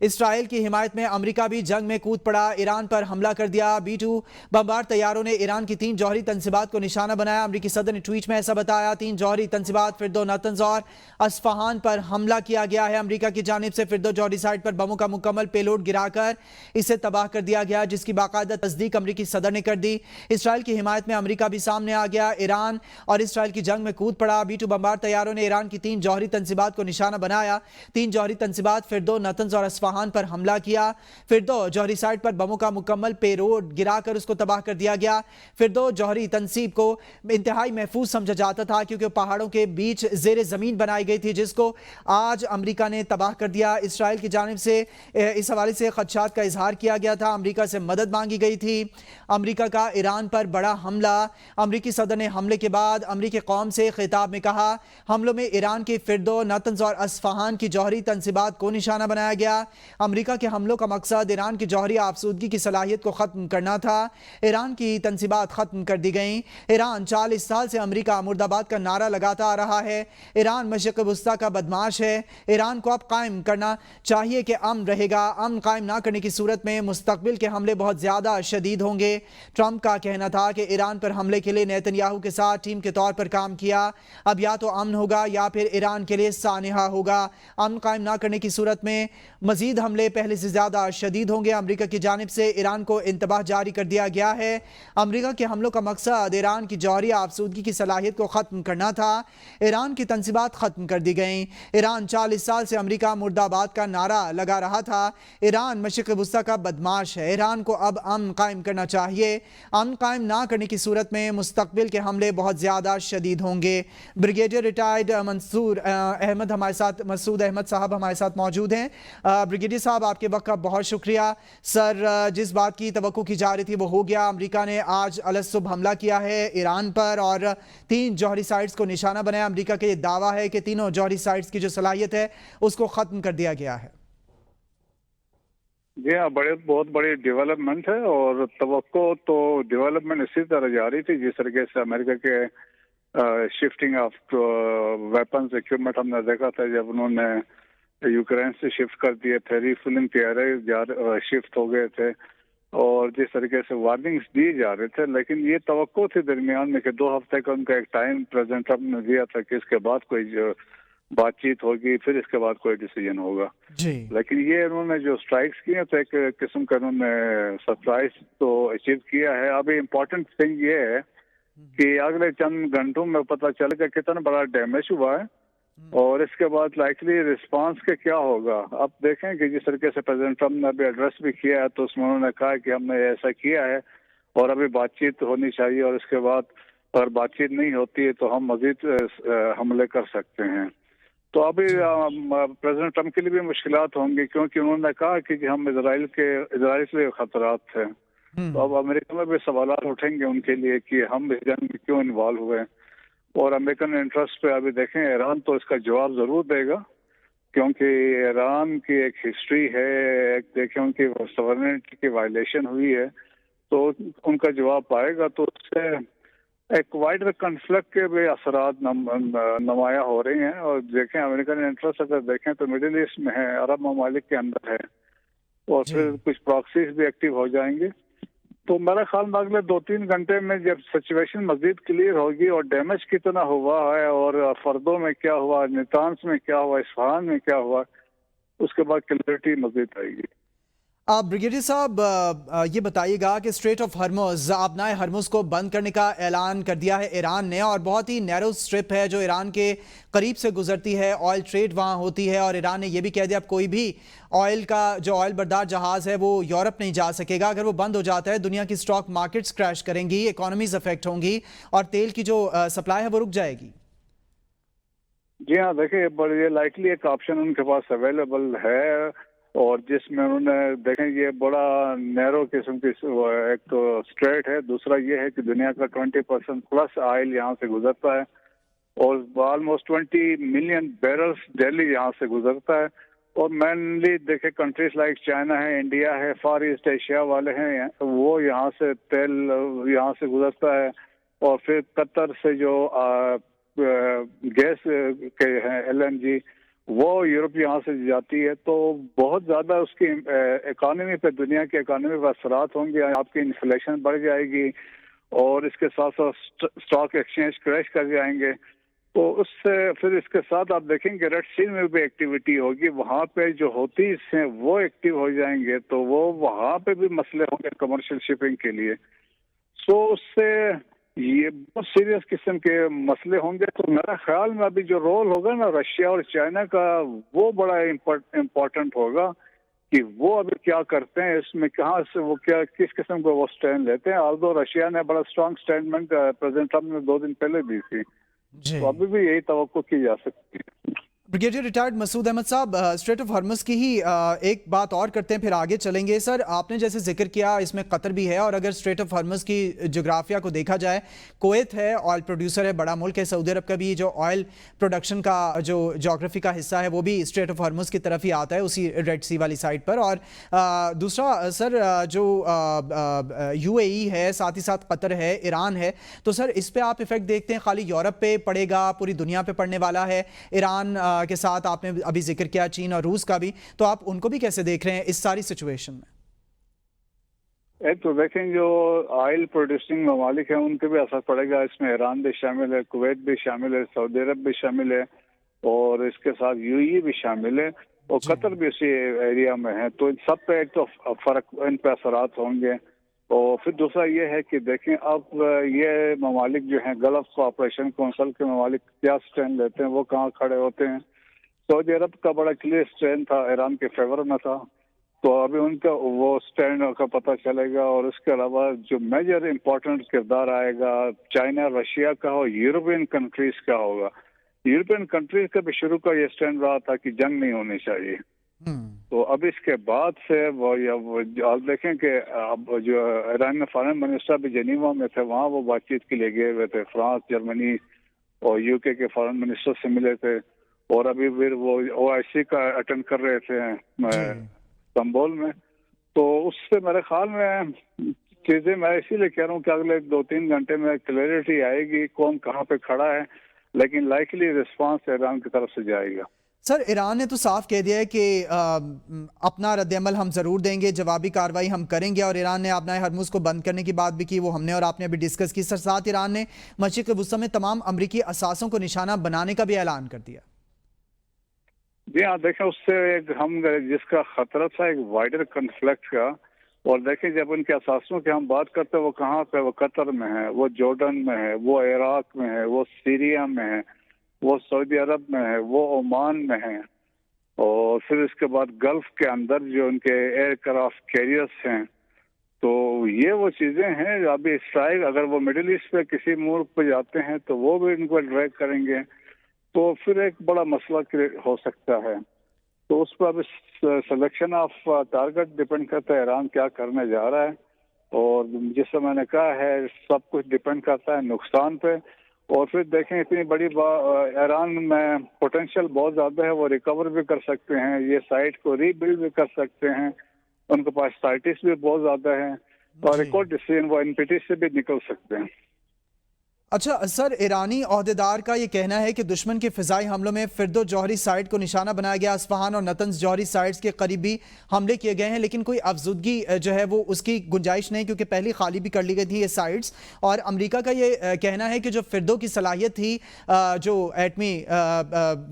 اسرائیل کی حمایت میں امریکہ بھی جنگ میں کود پڑا، ایران پر حملہ کر دیا۔ B-2 بمبار طیاروں نے ایران کی 3 جوہری تنصیبات کو نشانہ بنایا۔ امریکی صدر نے ٹویٹ میں ایسا بتایا، 3 جوہری تنصیبات فردو، نتنز اور اصفہان پر حملہ کیا گیا ہے۔ امریکہ کی جانب سے فردو جوہری سائٹ پر بموں کا مکمل پے لوڈ گرا کر اسے تباہ کر دیا گیا، جس کی باقاعدہ تصدیق امریکی صدر نے کر دی۔ اسرائیل کی حمایت میں امریکہ بھی سامنے آ گیا، ایران اور اسرائیل کی جنگ میں کود پڑا۔ B-2 بمبار طیاروں نے ایران کی 3 جوہری تنصیبات کو نشانہ بنایا۔ 3 جوہری تنصیبات فردو، نتنز اور اصفہان پر حملہ کیا۔ فردو جوہری سائٹ پر بموں کا مکمل پے لوڈ گرا کر اس کو تباہ کر دیا گیا۔ فردو جوہری تنصیب کو انتہائی محفوظ سمجھا جاتا تھا کیونکہ پہاڑوں کے بیچ زیر زمین بنائی گئی تھی، جس کو آج امریکہ نے تباہ کر دیا۔ اسرائیل کی جانب سے اس حوالے سے خدشات کا اظہار کیا گیا تھا، امریکہ سے مدد مانگی گئی تھی۔ امریکہ کا ایران پر بڑا حملہ۔ امریکی صدر نے حملے کے بعد امریکی قوم سے خطاب میں کہا، حملوں میں ایران کی فردو، نتنز اور اصفہان کی جوہری تنصیبات کو نشانہ بنایا گیا۔ امریکہ کے حملوں کا مقصد ایران کی جوہری آفزودگی کی صلاحیت کو ختم کرنا تھا۔ ایران کی تنصیبات ختم کر دی گئیں۔ ایران 40 سال سے امریکہ مرد آباد کا نعرہ لگاتا آ رہا ہے۔ ایران مشرق وسطیٰ کا بدمعاش ہے۔ ایران کو اب قائم کرنا چاہیے کہ امن رہے گا۔ امن قائم نہ کرنے کی صورت میں مستقبل کے حملے بہت زیادہ شدید ہوں گے۔ ٹرمپ کا کہنا تھا کہ ایران پر حملے کے لیے نیتن یاہو کے ساتھ ٹیم کے طور پر کام کیا۔ اب یا تو امن ہوگا یا پھر ایران کے لیے سانحہ ہوگا۔ امن قائم نہ کرنے کی صورت میں مزید حملے پہلے سے زیادہ شدید ہوں گے۔ امریکہ کی جانب سے ایران کو انتباہ جاری کر دیا گیا ہے۔ امریکہ کے حملوں کا مقصد ایران کی جوہری آفزودگی کی صلاحیت کو ختم کرنا تھا۔ ایران کی تنصیبات ختم کر دی گئیں۔ ایران 40 سال سے امریکہ مرد آباد کا نعرہ لگا رہا تھا۔ ایران مشرق وسطیٰ کا بدمعاش ہے۔ ایران کو اب امن قائم کرنا چاہیے۔ امن قائم نہ کرنے کی صورت میں مستقبل کے حملے بہت زیادہ شدید ہوں گے۔ بریگیڈیئر ریٹائرڈ مسعود احمد صاحب ہمارے ساتھ موجود ہیں۔ بریگیڈیئر صاحب، آپ کے وقت کا بہت شکریہ۔ سر، جس بات کی توقع کی جا رہی تھی وہ ہو گیا۔ امریکہ نے آج الصبح حملہ کیا ہے ایران پر اور 3 جوہری سائٹس کو نشانہ بنایا۔ امریکہ کا یہ دعویٰ ہے کہ تینوں جوہری سائٹس کی جو صلاحیت ہے اس کو ختم کر دیا گیا ہے۔ جی ہاں، بہت بڑی ڈیولپمنٹ ہے، اور توقع تو ڈیولپمنٹ اسی طرح جاری تھی جس طریقے سے امریکہ کے شفٹنگ آف ویپنز ایکوپمنٹ ہم نے دیکھا تھا جب انہوں نے یوکرین سے شفٹ کر دیے تھے، ریفلنگ طیارے شفٹ ہو گئے تھے، اور جس طریقے سے وارننگز دی جا رہے تھے، لیکن یہ توقع تھی درمیان میں کہ 2 ہفتے کا ان کا ایک ٹائم پریزیڈنٹ ٹرمپ نے دیا تھا کہ اس کے بعد کوئی بات چیت ہوگی، پھر اس کے بعد کوئی ڈیسیجن ہوگا۔ لیکن یہ انہوں نے جو سٹرائکس کی ہیں تو ایک قسم کا انہوں نے سرپرائز تو اچیو کیا ہے۔ ابھی امپورٹنٹ تھنگ یہ ہے کہ اگلے چند گھنٹوں میں پتہ چلے گا کتنا بڑا ڈیمیج ہوا ہے، اور اس کے بعد لائکلی رسپانس کے کیا ہوگا۔ اب دیکھیں کہ جس طریقے سے پریزیڈنٹ ٹرمپ نے ابھی ایڈریس بھی کیا ہے تو اس میں انہوں نے کہا کہ ہم نے ایسا کیا ہے اور ابھی بات چیت ہونی چاہیے، اور اس کے بعد اگر بات چیت نہیں ہوتی ہے تو ہم مزید حملے کر سکتے ہیں۔ تو ابھی پریزیڈنٹ ٹرمپ کے لیے بھی مشکلات ہوں گی، کیونکہ انہوں نے کہا کہ ہم اسرائیل کے لیے خطرات تھے۔ تو اب امریکہ میں بھی سوالات اٹھیں گے ان کے لیے کہ ہم اس جنگ میں کیوں انوالو ہوئے، اور امریکن انٹرسٹ پہ ابھی دیکھیں ایران تو اس کا جواب ضرور دے گا، کیونکہ ایران کی ایک ہسٹری ہے، ایک دیکھیں ان کی سورنٹی کی وائلیشن ہوئی ہے، تو ان کا جواب پائے گا، تو اس سے ایک وائڈر کنفلکٹ کے بھی اثرات نمایاں ہو رہی ہیں۔ اور دیکھیں امریکن انٹرسٹ اگر دیکھیں تو مڈل ایسٹ میں ہے، عرب ممالک کے اندر ہے، اور پھر کچھ پراکسیز بھی ایکٹیو ہو جائیں گے۔ تو میرا خیال میں اگلے 2-3 گھنٹے میں جب سچویشن مزید کلیئر ہوگی اور ڈیمیج کتنا ہوا ہے اور فردوں میں کیا ہوا، نتانز میں کیا ہوا، اصفہان میں کیا ہوا، اس کے بعد کلیئرٹی مزید آئے گی۔ بریگیڈیئر صاحب، یہ بتائیے گا کہ اسٹریٹ آف ہرمز، آبنائے ہرمز کو بند کرنے کا اعلان کر دیا ہے ایران نے، اور بہت ہی نیرو سٹرپ ہے جو ایران کے قریب سے گزرتی ہے، آئل ٹریڈ وہاں ہوتی ہے، اور ایران نے یہ بھی کہہ دیا اب کوئی بھی آئل بردار جہاز ہے وہ یورپ نہیں جا سکے گا۔ اگر وہ بند ہو جاتا ہے دنیا کی سٹاک مارکیٹس کریش کریں گی، اکانومیز افیکٹ ہوں گی، اور تیل کی جو سپلائی ہے وہ رک جائے گی۔ جی ہاں، دیکھیں یہ لائکلی ایک آپشن ان کے پاس اویلیبل ہے، اور جس میں انہوں نے دیکھیں یہ بڑا نیرو قسم کی ایک تو اسٹریٹ ہے، دوسرا یہ ہے کہ دنیا کا 20% پلس آئل یہاں سے گزرتا ہے، اور آلموسٹ 20 ملین بیرلز ڈیلی یہاں سے گزرتا ہے، اور مینلی دیکھیں کنٹریز لائک چائنا ہے، انڈیا ہے، فار ایسٹ ایشیا والے ہیں، وہ یہاں سے تیل یہاں سے گزرتا ہے، اور پھر قطر سے جو گیس کے ہیں LNG وہ یورپ یہاں سے جاتی ہے تو بہت زیادہ اس کی اکانومی پہ، دنیا کی اکانومی پہ اثرات ہوں گے. آپ کی انفلیشن بڑھ جائے گی اور اس کے ساتھ ساتھ اسٹاک ایکسچینج کریش کر جائیں گے. تو اس سے پھر اس کے ساتھ آپ دیکھیں گے ریڈ سی میں بھی ایکٹیویٹی ہوگی. وہاں پہ جو ہوتیز ہیں وہ ایکٹیو ہو جائیں گے تو وہ وہاں پہ بھی مسئلے ہوں گے کمرشل شپنگ کے لیے. سو اس سے یہ بہت سیریس قسم کے مسئلے ہوں گے. تو میرا خیال میں ابھی جو رول ہوگا نا رشیا اور چائنا کا، وہ بڑا امپورٹنٹ ہوگا کہ وہ ابھی کیا کرتے ہیں اس میں، کہاں سے وہ کیا کس قسم کا وہ سٹینڈ لیتے ہیں. آلدو رشیا نے بڑا اسٹرانگ سٹیٹمنٹ پریزیڈنٹ ٹرمپ نے 2 دن پہلے دی تھی، جی تو ابھی بھی یہی توقع کی جا سکتی ہے. بریگیڈیئر ریٹائرڈ مسعود احمد صاحب، اسٹریٹ آف ہرمز کی ہی ایک بات اور کرتے ہیں پھر آگے چلیں گے. سر آپ نے جیسے ذکر کیا اس میں قطر بھی ہے، اور اگر اسٹریٹ آف ہرمز کی جغرافیہ کو دیکھا جائے، کویت ہے آئل پروڈیوسر ہے، بڑا ملک ہے. سعودی عرب کا بھی جو آئل پروڈکشن کا جو جغرافی کا حصہ ہے وہ بھی اسٹریٹ آف ہرمز کی طرف ہی آتا ہے، اسی ریڈ سی والی سائڈ پر. اور دوسرا سر جو یو اے ای ہے، ساتھ ہی ساتھ قطر ہے، ایران ہے. تو سر اس پہ آپ افیکٹ دیکھتے ہیں خالی یورپ پہ پڑے گا، پوری دنیا پہ پڑنے والا ہے؟ ایران کے ساتھ آپ نے ابھی ذکر کیا چین اور روس کا بھی، تو آپ ان کو بھی کیسے دیکھ رہے ہیں اس ساری سچویشن میں؟ ایک تو دیکھیں جو آئل پروڈیوسنگ ممالک ہیں ان کے بھی اثر پڑے گا. اس میں ایران بھی شامل ہے، کویت بھی شامل ہے، سعودی عرب بھی شامل ہے، اور اس کے ساتھ یو اے ای بھی شامل ہے، اور قطر بھی اسی ایریا میں ہے. تو ان سب پہ ایک تو فرق، ان پہ اثرات ہوں گے. اور پھر دوسرا یہ ہے کہ دیکھیں اب یہ ممالک جو ہیں گلف کوآپریشن کونسل کے ممالک کیا سٹینڈ لیتے ہیں، وہ کہاں کھڑے ہوتے ہیں. سعودی عرب کا بڑا کلیئر سٹینڈ تھا، ایران کے فیور میں تھا، تو ابھی ان کا وہ سٹینڈ کا پتہ چلے گا. اور اس کے علاوہ جو میجر امپورٹنٹ کردار آئے گا چائنا رشیا کا ہو، یورپین کنٹریز کا ہوگا. یورپین کنٹریز کا بھی شروع کا یہ سٹینڈ رہا تھا کہ جنگ نہیں ہونی چاہیے. تو اب اس کے بعد سے وہ آپ دیکھیں کہ اب جو ایران میں فارن منسٹر بھی جنیوا میں تھے، وہاں وہ بات چیت کے لیے گئے ہوئے تھے. فرانس، جرمنی اور یو کے فارن منسٹر سے ملے تھے، اور ابھی پھر وہ او آئی سی کا اٹینڈ کر رہے تھے استنبول میں. تو اس سے میرے خیال میں چیزیں، میں اسی لیے کہہ رہا ہوں کہ اگلے 2-3 گھنٹے میں کلیئرٹی آئے گی کون کہاں پہ کھڑا ہے، لیکن لائکلی رسپانس ایران کی طرف سے جائے گا. سر ایران نے تو صاف کہہ دیا ہے کہ اپنا رد عمل ہم ضرور دیں گے، جوابی کارروائی ہم کریں گے، اور ایران نے اپنا ہرمز کو بند کرنے کی بات بھی کی، وہ ہم نے اور آپ نے ابھی ڈسکس کی. سر ساتھ ایران نے مشرق وسطی میں تمام امریکی اثاثوں کو نشانہ بنانے کا بھی اعلان کر دیا. جی ہاں، دیکھیں اس سے ایک ہم جس کا خطرہ تھا ایک وائڈر کنفلکٹ کا. اور دیکھیں جب ان کے اثاثوں کی ہم بات کرتے ہیں وہ کہاں پہ، وہ قطر میں ہے، وہ جارڈن میں ہے، وہ عراق میں ہے، وہ سیریا میں ہے، وہ سعودی عرب میں ہے، وہ عمان میں ہے، اور پھر اس کے بعد گلف کے اندر جو ان کے ایئر کرافٹ کیریئرس ہیں. تو یہ وہ چیزیں ہیں جو ابھی اسرائیل اگر وہ مڈل ایسٹ پہ کسی ملک پہ جاتے ہیں تو وہ بھی ان کو ڈریگ کریں گے، تو پھر ایک بڑا مسئلہ ہو سکتا ہے. تو اس پر اب سلیکشن آف ٹارگٹ ڈپینڈ کرتا ہے ایران کیا کرنے جا رہا ہے. اور جس سے میں نے کہا ہے سب کچھ ڈپینڈ کرتا ہے نقصان پہ. اور پھر دیکھیں اتنی بڑی ایران میں پوٹینشیل بہت زیادہ ہے، وہ ریکور بھی کر سکتے ہیں، یہ سائٹ کو ری بلڈ بھی کر سکتے ہیں، ان کے پاس سائٹس بھی بہت زیادہ ہیں، اور ایک اور ڈیسیژن وہ NPT سے بھی نکل سکتے ہیں. اچھا سر، ایرانی عہدیدار کا یہ کہنا ہے کہ دشمن کے فضائی حملوں میں فردو جوہری سائٹ کو نشانہ بنایا گیا، اصفہان اور نتنز جوہری سائٹس کے قریب بھی حملے کیے گئے ہیں، لیکن کوئی افزودگی جو ہے وہ اس کی گنجائش نہیں، کیونکہ پہلی خالی بھی کر لی گئی تھی یہ سائٹس. اور امریکہ کا یہ کہنا ہے کہ جو فردو کی صلاحیت تھی جو ایٹمی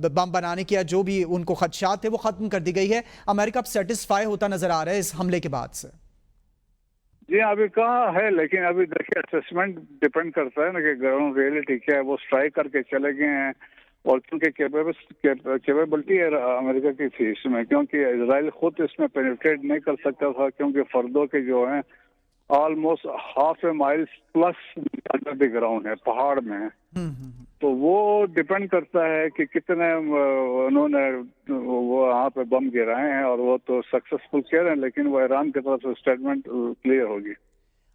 بم بنانے کی، جو بھی ان کو خدشات تھے، وہ ختم کر دی گئی ہے. امریکہ اب سیٹسفائی ہوتا نظر آ رہا ہے اس حملے کے بعد سے. جی ابھی کہاں ہے، لیکن ابھی دیکھیے اسسمنٹ ڈپینڈ کرتا ہے نا کہ گراؤنڈ ریئلٹی کیا ہے. وہ اسٹرائک کر کے چلے گئے ہیں، اور کیونکہ کیپیبلٹی امریکہ کی تھی اس میں، کیونکہ اسرائیل خود اس میں پینیٹریٹ نہیں کر سکتا تھا، کیونکہ فردوں کے جو ہیں آلموسٹ ہاف اے مائل پلس انڈر دی گراؤنڈ ہے، پہاڑ میں ہے. تو وہ ڈپینڈ کرتا ہے کہ کتنے انہوں نے وہ وہاں پہ بم گرائے ہیں، اور وہ تو سکسیسفل کہہ رہے ہیں، لیکن وہ ایران کی طرف سے اسٹیٹمنٹ کلیئر ہوگی.